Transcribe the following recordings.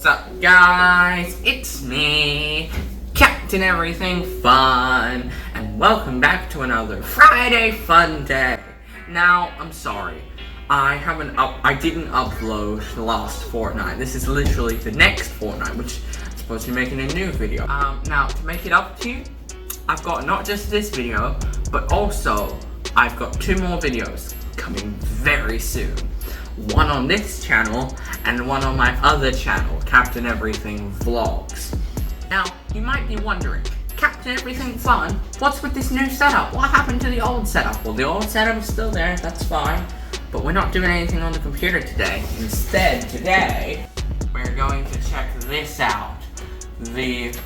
What's up, guys? It's me, Captain Everything Fun, and welcome back to another Friday Fun Day. Now, I'm sorry, I didn't upload the last fortnight. This is literally the next fortnight, which I'm supposed to be making a new video. Now, to make it up to you, I've got not just this video, but also I've got 2 more videos coming very soon. One on this channel, and one on my other channel, Captain Everything Vlogs. Now, you might be wondering, Captain Everything Fun, what's with this new setup? What happened to the old setup? Well, the old setup is still there, that's fine, but we're not doing anything on the computer today. Instead, today, we're going to check this out. The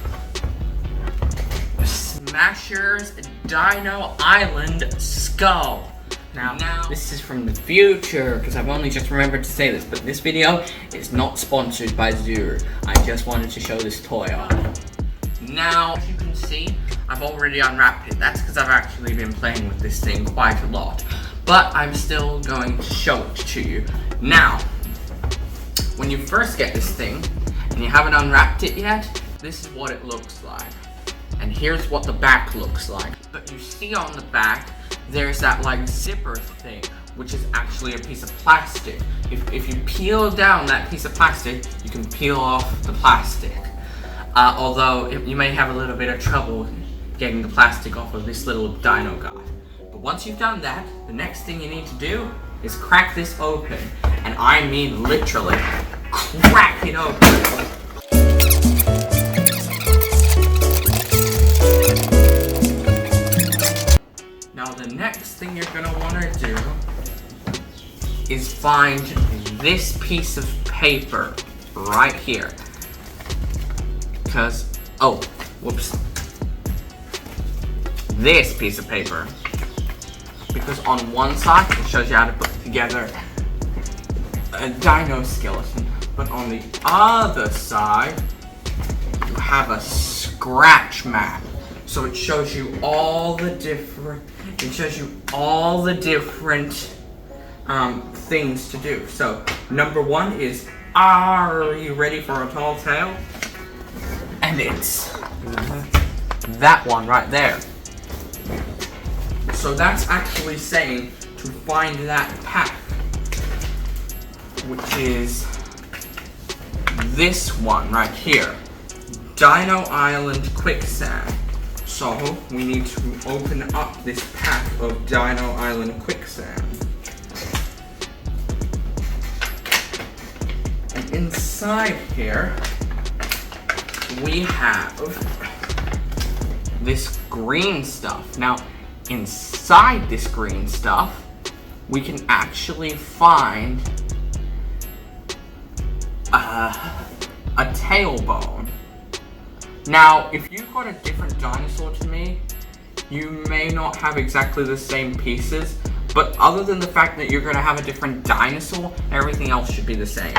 Smasher's Dino Island Skull. Now, this is from the future, because I've only just remembered to say this, but this video is not sponsored by Zuru. I just wanted to show this toy off. Now, as you can see, I've already unwrapped it. That's because I've actually been playing with this thing quite a lot. But I'm still going to show it to you. Now, when you first get this thing, and you haven't unwrapped it yet, this is what it looks like. And here's what the back looks like. But you see on the back, there's that like zipper thing, which is actually a piece of plastic. If you peel down that piece of plastic, you can peel off the plastic. Although you may have a little bit of trouble getting the plastic off of this little dino guy. But once you've done that, the next thing you need to do is crack this open. And I mean literally, crack it open. Now the next thing you're gonna wanna do is find this piece of paper right here. Because, oh, whoops. This piece of paper. Because on one side, it shows you how to put together a dino skeleton. But on the other side, you have a scratch map. So it shows you all the different, things to do. So number 1 is, are you ready for a tall tale? And it's that one right there. So that's actually saying to find that pack, which is this one right here, Dino Island Quicksand. So we need to open up this pack of Dino Island Quicksand. And inside here, we have this green stuff. Now, inside this green stuff, we can actually find a tailbone. Now, if you've got a different dinosaur to me, you may not have exactly the same pieces, but other than the fact that you're going to have a different dinosaur, everything else should be the same.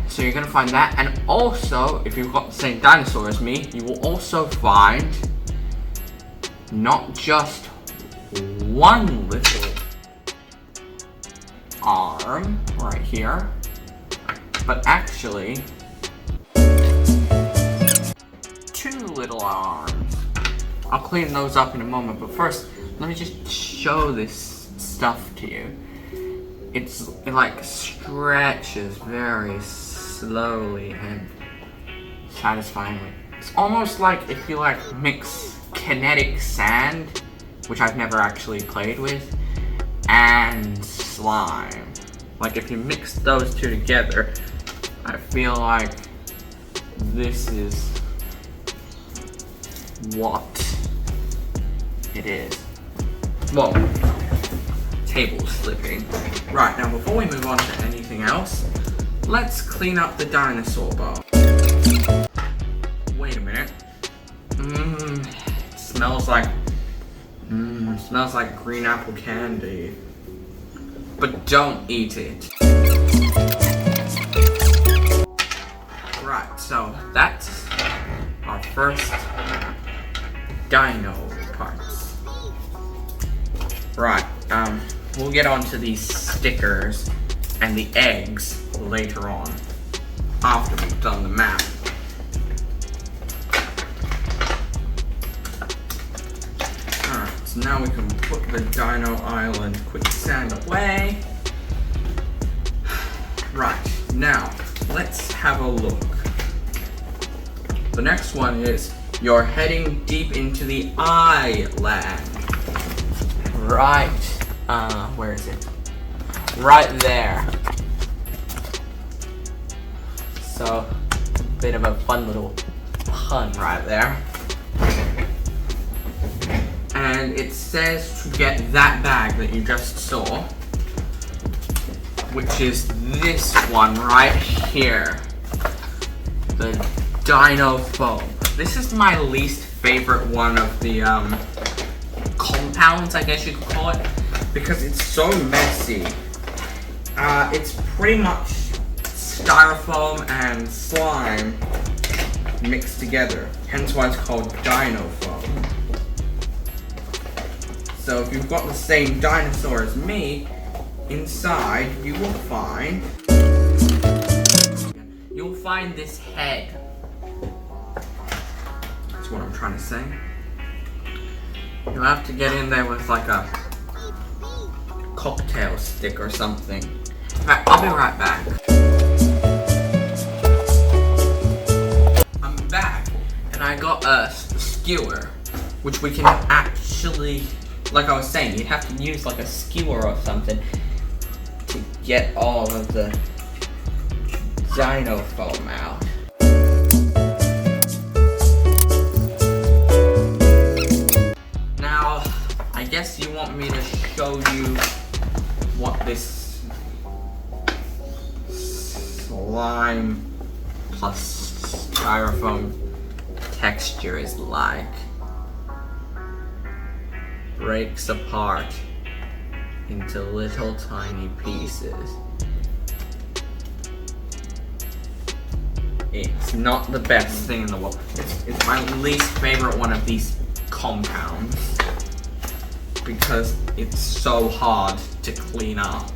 So you're going to find that, and also, if you've got the same dinosaur as me, you will also find not just one little arm right here, but actually 2 little arms. I'll clean those up in a moment, but first, let me just show this stuff to you. It like stretches very slowly and satisfyingly. It's almost like if you like mix kinetic sand, which I've never actually played with, and slime. Like if you mix those 2 together, I feel like this is what it is. Whoa. Table slipping. Right, now before we move on to anything else, let's clean up the dinosaur bone. Wait a minute. It smells like green apple candy. But don't eat it. Right, so that's our first dino parts. Right, we'll get onto these stickers and the eggs later on. after we've done the map. Alright, so now we can put the Dino Island quicksand away. Right, now, let's have a look. The next one is, you're heading deep into the island. Right, where is it? Right there. So, a bit of a fun little pun right there. And it says to get that bag that you just saw, which is this one right here. The Dino foam. This is my least favorite one of the compounds, I guess you could call it, because it's so messy. It's pretty much styrofoam and slime mixed together, hence why it's called Dino foam. So if you've got the same dinosaur as me, inside you will find this head. That's what I'm trying to say. You'll have to get in there with like a cocktail stick or something. Alright, I'll be right back. I'm back, and I got a skewer, which we can actually, like I was saying, you'd have to use like a skewer or something to get all of the Dino foam out. Now, I guess you want me to show you what this slime plus styrofoam texture is like. Breaks apart into little tiny pieces. It's not the best thing in the world. It's my least favorite one of these compounds because it's so hard to clean up.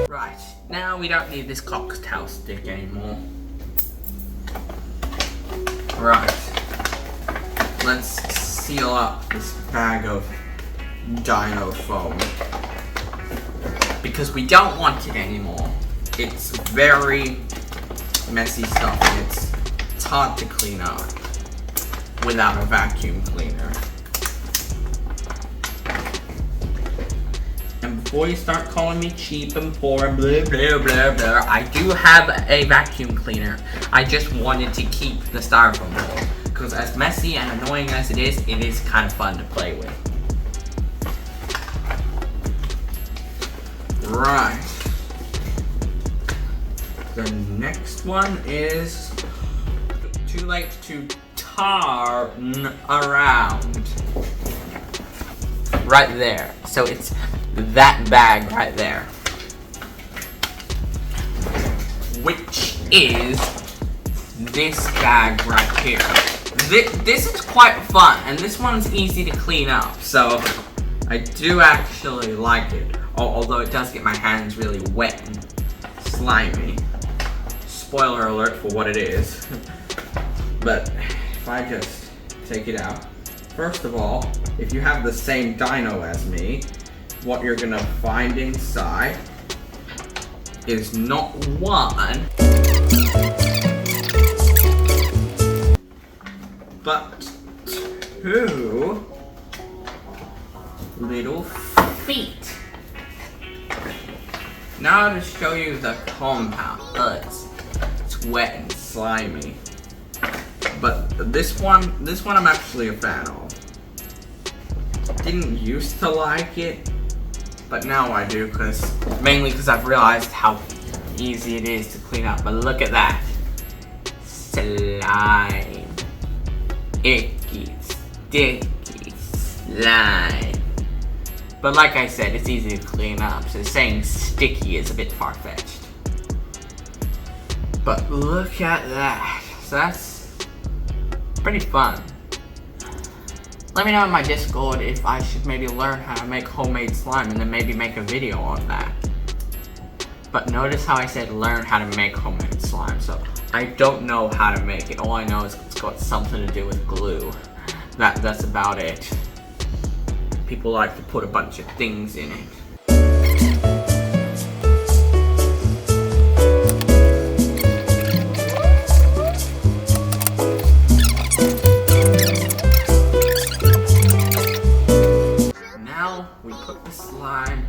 Right, now we don't need this cocktail stick anymore. Right, let's seal up this bag of Dino foam because we don't want it anymore. It's very messy stuff and it's hard to clean up without a vacuum cleaner. And before you start calling me cheap and poor and blah blah blah blah, I do have a vacuum cleaner. I just wanted to keep the styrofoam though, because as messy and annoying as it is kind of fun to play with. Right. The next one is too late to turn around. Right there. So it's that bag right there. Which is this bag right here. This is quite fun, and this one's easy to clean up, so I do actually like it, although it does get my hands really wet and slimy. Spoiler alert for what it is. But if I just take it out, first of all, if you have the same dino as me, what you're gonna find inside is not one, but two little feet. Now to show you the compound. It's wet and slimy. But this one I'm actually a fan of. Didn't used to like it, but now I do, mainly because I've realized how easy it is to clean up. But look at that. Slime. Icky, sticky slime. But like I said, it's easy to clean up, so saying sticky is a bit far-fetched. But look at that. So that's pretty fun. Let me know in my Discord if I should maybe learn how to make homemade slime and then maybe make a video on that. But notice how I said learn how to make homemade slime, so I don't know how to make it. All I know is it's got something to do with glue. That's about it. People like to put a bunch of things in it. Now we put the slime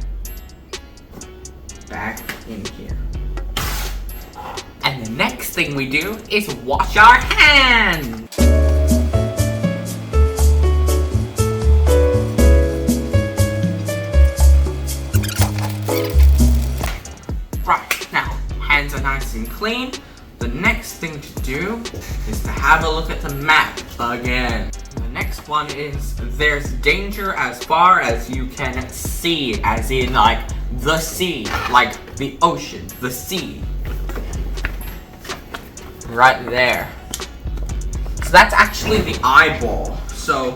back in here. And the next thing we do is wash our hands. Right, now, hands are nice and clean. The next thing to do is to have a look at the map again. The next one is there's danger as far as you can see, as in like the sea, like the ocean, the sea. Right there. So that's actually the eyeball. So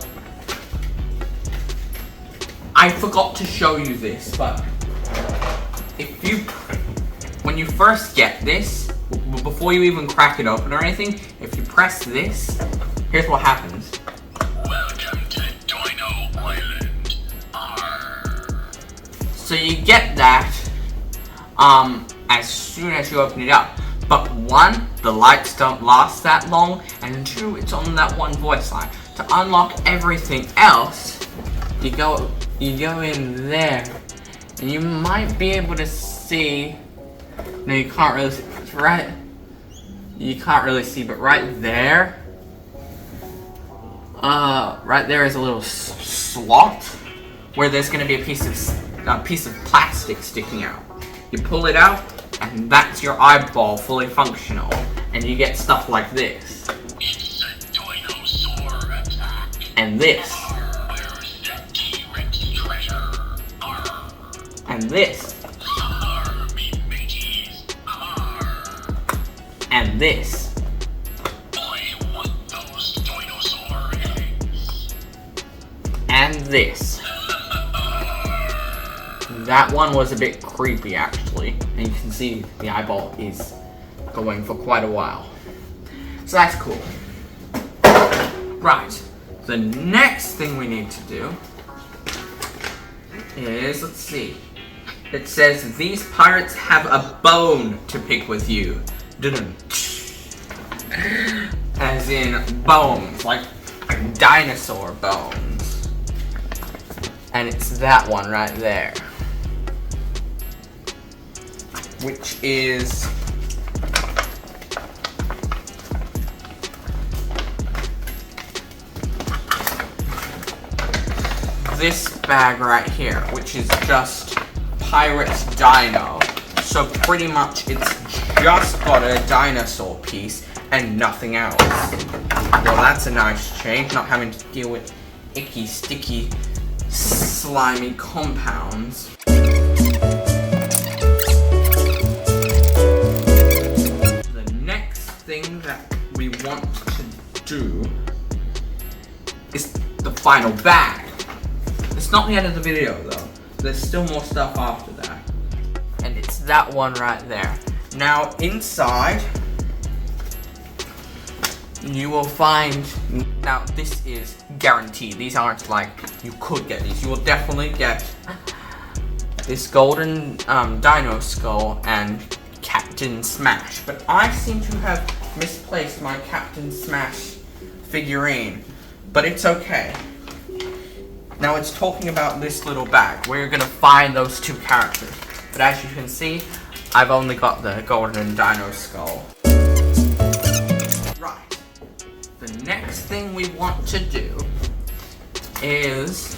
I forgot to show you this, but when you first get this, before you even crack it open or anything, if you press this, here's what happens. Welcome to Dino Island. Arr. So you get that as soon as you open it up. But one, the lights don't last that long, and two, it's on that one voice line. To unlock everything else, you go in there, and you might be able to see. No, you can't really see. It's right. You can't really see, but right there, right there is a little slot where there's going to be a piece of plastic sticking out. You pull it out, and that's your eyeball fully functional, and you get stuff like this. It's a dinosaur attack. And this. Where's the T-Rex treasure? Arr. And this. Arr, me mateys. Arr. And this. I want those dinosaur eggs. And this. That one was a bit creepy actually, and you can see the eyeball is going for quite a while. So that's cool. Right, the next thing we need to do is, let's see. It says these pirates have a bone to pick with you. As in bones, like dinosaur bones. And it's that one right there. Which is this bag right here, which is just Pirate's Dino. So pretty much it's just got a dinosaur piece and nothing else. Well, that's a nice change, not having to deal with icky, sticky, slimy compounds. Thing that we want to do is the final bag. It's not the end of the video though. There's still more stuff after that. And it's that one right there. Now inside, you will find, now this is guaranteed. These aren't like, you could get these. You will definitely get this golden dino skull and Captain Smash, but I seem to have misplaced my Captain Smash figurine, but it's okay. Now it's talking about this little bag where you're gonna find those two characters, but as you can see, I've only got the golden dino skull. Right, the next thing we want to do is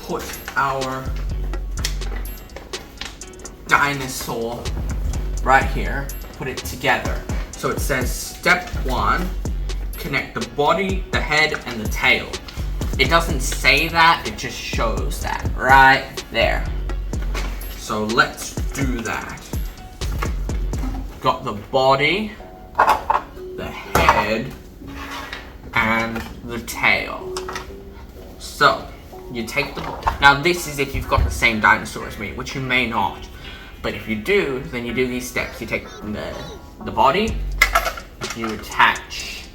put our dinosaur right here, put it together. So it says step 1, connect the body, the head, and the tail. It doesn't say that, it just shows that right there. So let's do that. Got the body, the head, and the tail. So, you take the... Now this is if you've got the same dinosaur as me, which you may not. But if you do, then you do these steps. You take the body, you attach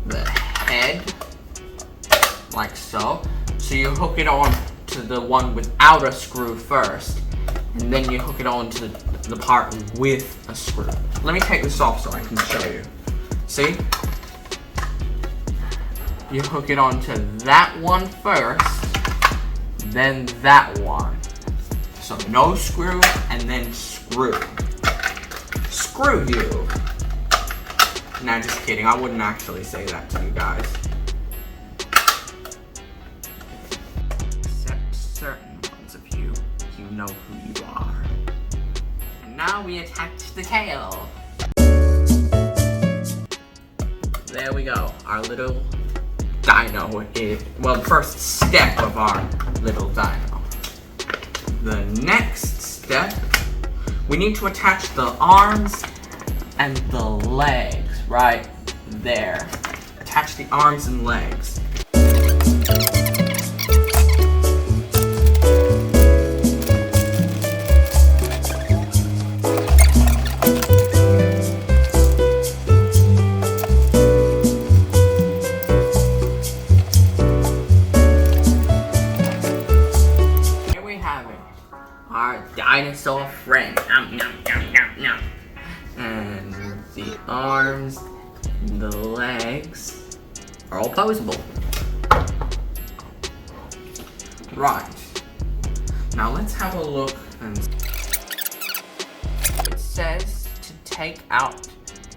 the head, like so. So you hook it on to the one without a screw first, and then you hook it on to the part with a screw. Let me take this off so I can show you. See? You hook it onto that one first, then that one. So no screw, and then screw. Screw you. Nah, just kidding. I wouldn't actually say that to you guys. Except certain ones of you. You know who you are. And now we attach the tail. There we go. Our little dino is, well, the first step of our little dino. The next step, we need to attach the arms and the legs right there. Attach the arms and legs. Our dinosaur friend. Nom, nom, nom, nom, nom. And the arms, the legs are all posable. Right. Now let's have a look and it says to take out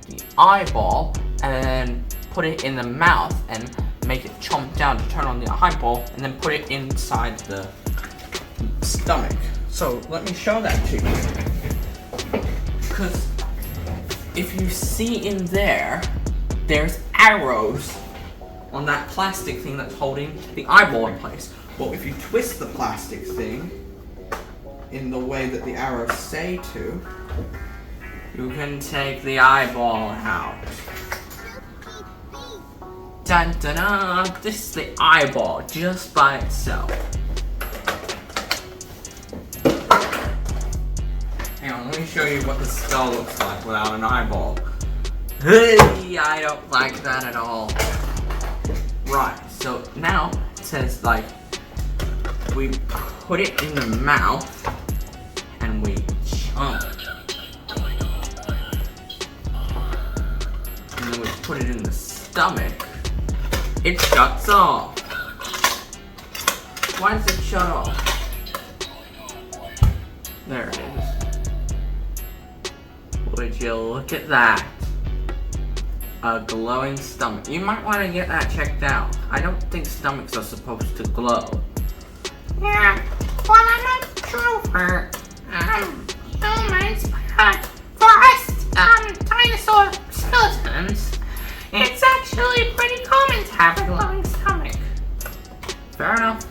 the eyeball and then put it in the mouth and make it chomp down to turn on the eyeball and then put it inside the stomach. So let me show that to you. Because if you see in there, there's arrows on that plastic thing that's holding the eyeball in place. Well, if you twist the plastic thing in the way that the arrows say to, you can take the eyeball out. Dun dun dun! This is the eyeball just by itself. Hang on, let me show you what the skull looks like without an eyeball. Hey, I don't like that at all. Right, so now it says like we put it in the mouth and we chomp. And then we put it in the stomach. It shuts off. Why does it shut off? There it is. Would you look at that? A glowing stomach. You might want to get that checked out. I don't think stomachs are supposed to glow. Yeah, well, I'm not sure for humans, but for us dinosaur skeletons, it's actually pretty common to have a glowing stomach. Fair enough.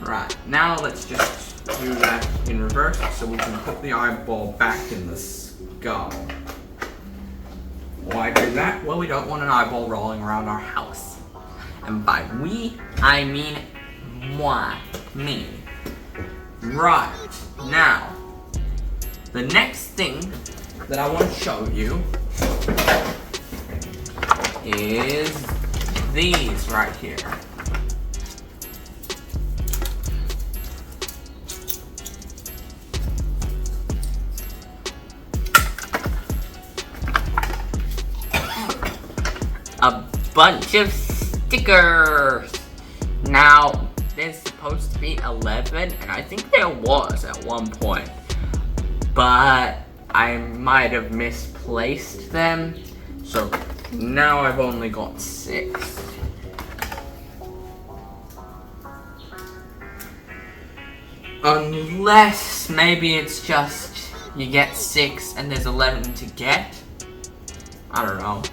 Right, now let's just do that in reverse so we can put the eyeball back in the skull. Why do that? Well, we don't want an eyeball rolling around our house. And by we, I mean moi, me. Right, now, the next thing that I want to show you is these right here. A bunch of stickers. Now, there's supposed to be 11, and I think there was at one point, but I might have misplaced them, so now I've only got 6. Unless maybe it's just you get 6 and there's 11 to get. I don't know.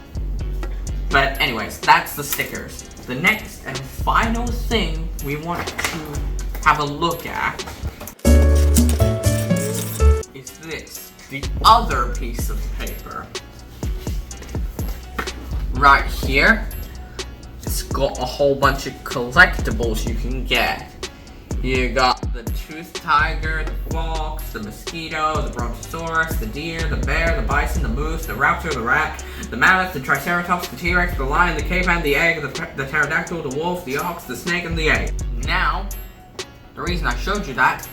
But anyways, that's the stickers. The next and final thing we want to have a look at is this, the other piece of paper. Right here, it's got a whole bunch of collectibles you can get. You got the tooth tiger, the fox, the mosquito, the brontosaurus, the deer, the bear, the bison, the moose, the raptor, the rat, the mammoth, the triceratops, the T-Rex, the lion, the caveman, the egg, the pterodactyl, the wolf, the ox, the snake, and the egg. Now, the reason I showed you that,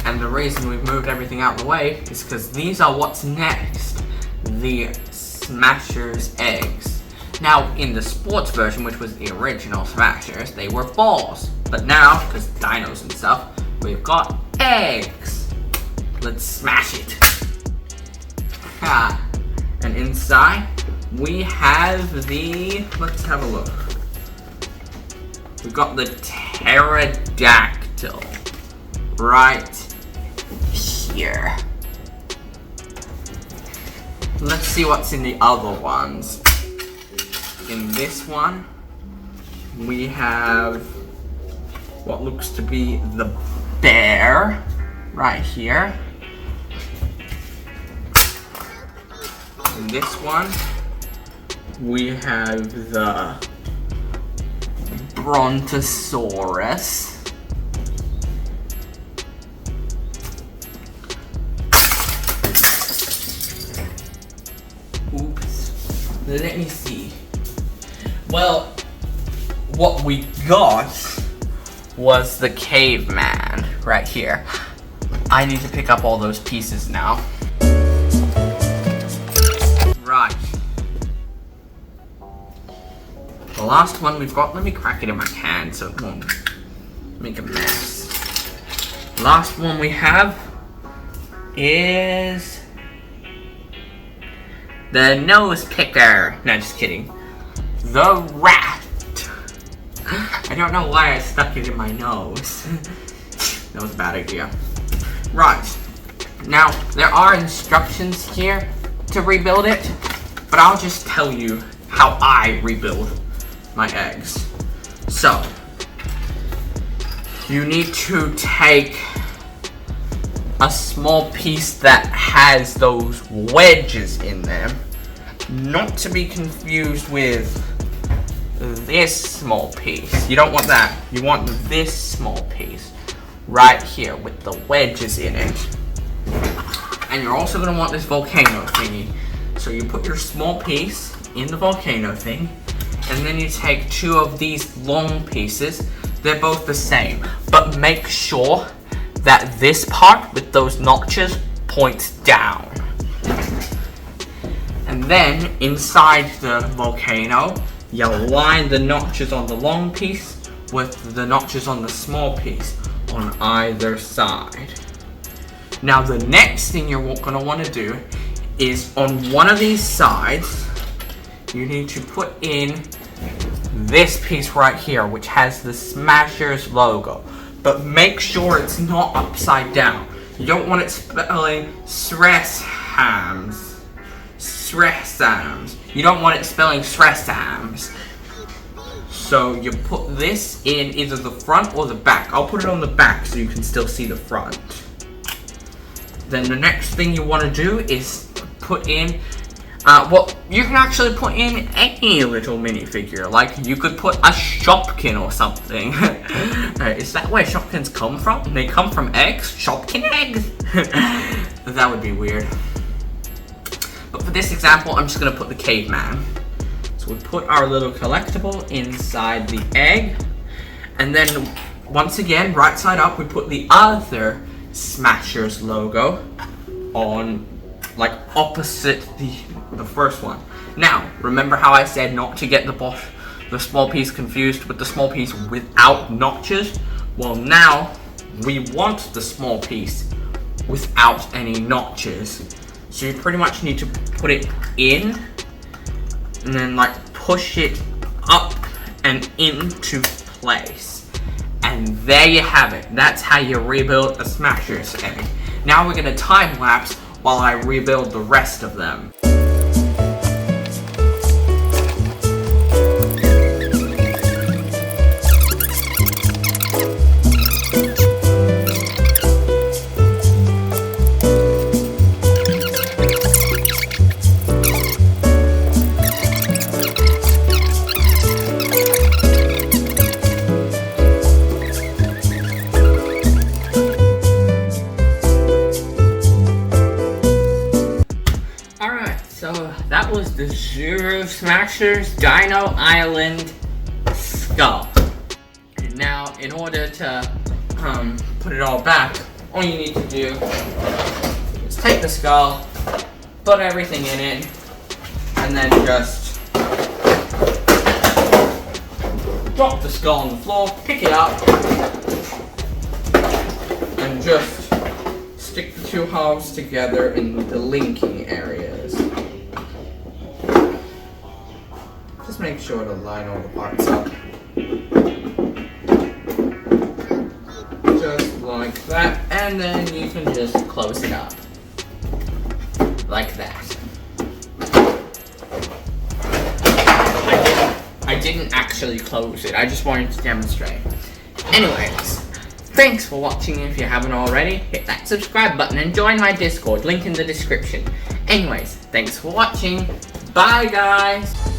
and the reason we've moved everything out of the way, is because these are what's next. The Smashers eggs. Now, in the sports version, which was the original Smashers, they were balls. But now, because dinos and stuff, we've got eggs. Let's smash it. And inside, we have the, let's have a look. We've got the pterodactyl right here. Let's see what's in the other ones. In this one, we have what looks to be the bear right here. In this one, we have the brontosaurus. Oops. Let me see. Well, what we got was the caveman right here. I need to pick up all those pieces now. Right. The last one we've got, let me crack it in my hand so it won't make a mess. Last one we have is the nose picker. No, just kidding. The rat. I don't know why I stuck it in my nose. That was a bad idea. Right. Now, there are instructions here to rebuild it, but I'll just tell you how I rebuild my eggs. So, you need to take a small piece that has those wedges in them, not to be confused with this small piece. You don't want that. You want this small piece right here with the wedges in it. And you're also going to want this volcano thingy. So you put your small piece in the volcano thing, and then you take two of these long pieces. They're both the same, but make sure that this part with those notches points down. And then inside the volcano, you line the notches on the long piece with the notches on the small piece on either side. Now the next thing you're going to want to do is on one of these sides, you need to put in this piece right here, which has the Smashers logo. But make sure it's not upside down. You don't want it spelling Sreshams. You don't want it spelling Sreshams. So you put this in either the front or the back. I'll put it on the back so you can still see the front. Then the next thing you want to do is put in, well, you can actually put in any little minifigure. Like, you could put a Shopkin or something. Is that where Shopkins come from? They come from eggs? Shopkin eggs? That would be weird. But for this example, I'm just going to put the caveman. So we put our little collectible inside the egg. And then, once again, right side up, we put the other Smashers logo on, like, opposite the first one. Now, remember how I said not to get the small piece confused with the small piece without notches? Well, now, we want the small piece without any notches. So you pretty much need to put it in, and then like push it up and into place. And there you have it. That's how you rebuild a Smashers egg. Now we're gonna time lapse while I rebuild the rest of them. that was the Zuru Smashers Dino Island skull. And now, in order to put it all back, all you need to do is take the skull, put everything in it, and then just drop the skull on the floor, pick it up, and just stick the two halves together in the linking areas. Just make sure to line all the parts up. Just like that, and then you can just close it up. Like that. I didn't actually close it, I just wanted to demonstrate. Anyways, thanks for watching. If you haven't already, hit that subscribe button and join my Discord, link in the description. Anyways, thanks for watching. Bye guys!